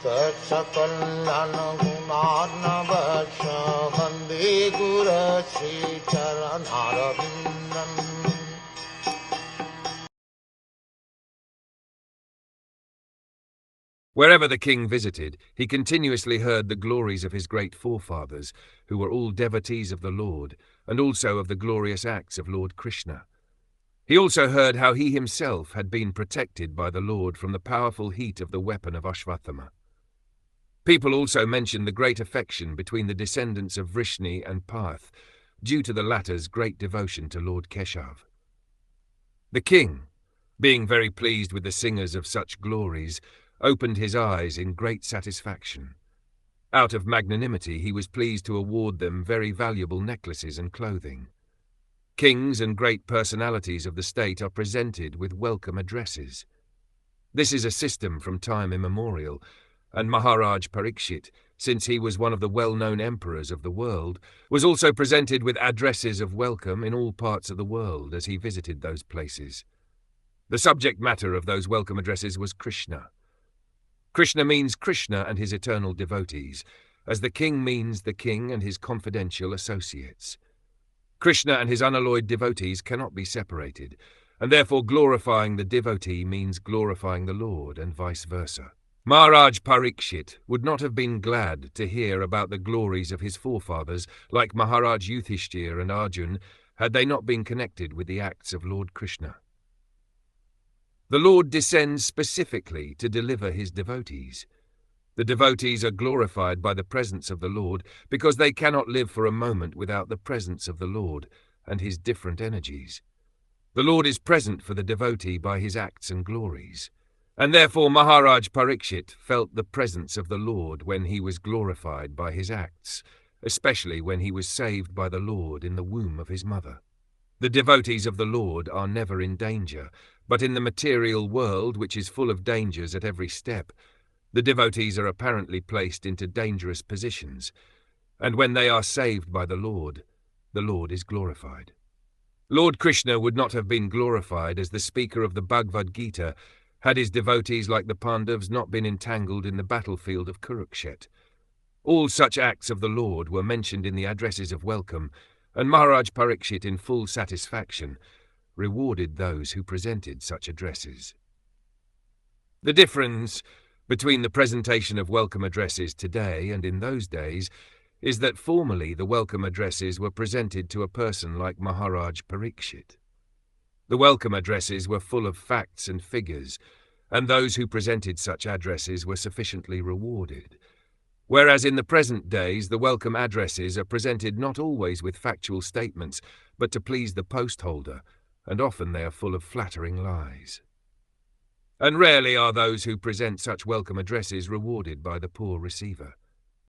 Sakal Gunarnavasha Vande Guru Sri Charanaravindan. Wherever the king visited, he continuously heard the glories of his great forefathers, who were all devotees of the Lord, and also of the glorious acts of Lord Krishna. He also heard how he himself had been protected by the Lord from the powerful heat of the weapon of Ashvathama. People also mentioned the great affection between the descendants of Vrishni and Parth, due to the latter's great devotion to Lord Keshav. The king, being very pleased with the singers of such glories, opened his eyes in great satisfaction. Out of magnanimity he was pleased to award them very valuable necklaces and clothing. Kings and great personalities of the state are presented with welcome addresses. This is a system from time immemorial, and Maharaj Parikṣit, since he was one of the well-known emperors of the world, was also presented with addresses of welcome in all parts of the world as he visited those places. The subject matter of those welcome addresses was Krishna. Krishna means Krishna and his eternal devotees, as the king means the king and his confidential associates. Krishna and his unalloyed devotees cannot be separated, and therefore glorifying the devotee means glorifying the Lord, and vice versa. Maharaj Parikṣit would not have been glad to hear about the glories of his forefathers, like Maharaj Yudhishthir and Arjun, had they not been connected with the acts of Lord Krishna. The Lord descends specifically to deliver his devotees. The devotees are glorified by the presence of the Lord because they cannot live for a moment without the presence of the Lord and his different energies. The Lord is present for the devotee by his acts and glories, and therefore Maharaj Parikṣit felt the presence of the Lord when he was glorified by his acts, especially when he was saved by the Lord in the womb of his mother. The devotees of the Lord are never in danger, but in the material world, which is full of dangers at every step, the devotees are apparently placed into dangerous positions, and when they are saved by the Lord is glorified. Lord Krishna would not have been glorified as the speaker of the Bhagavad Gita had his devotees like the Pandavas not been entangled in the battlefield of Parikṣit. All such acts of the Lord were mentioned in the addresses of welcome, and Maharaj Parikṣit, in full satisfaction, rewarded those who presented such addresses. The difference between the presentation of welcome addresses today and in those days is that formerly the welcome addresses were presented to a person like Maharaj Parikṣit. The welcome addresses were full of facts and figures, and those who presented such addresses were sufficiently rewarded. Whereas in the present days the welcome addresses are presented not always with factual statements, but to please the post holder, and often they are full of flattering lies. And rarely are those who present such welcome addresses rewarded by the poor receiver.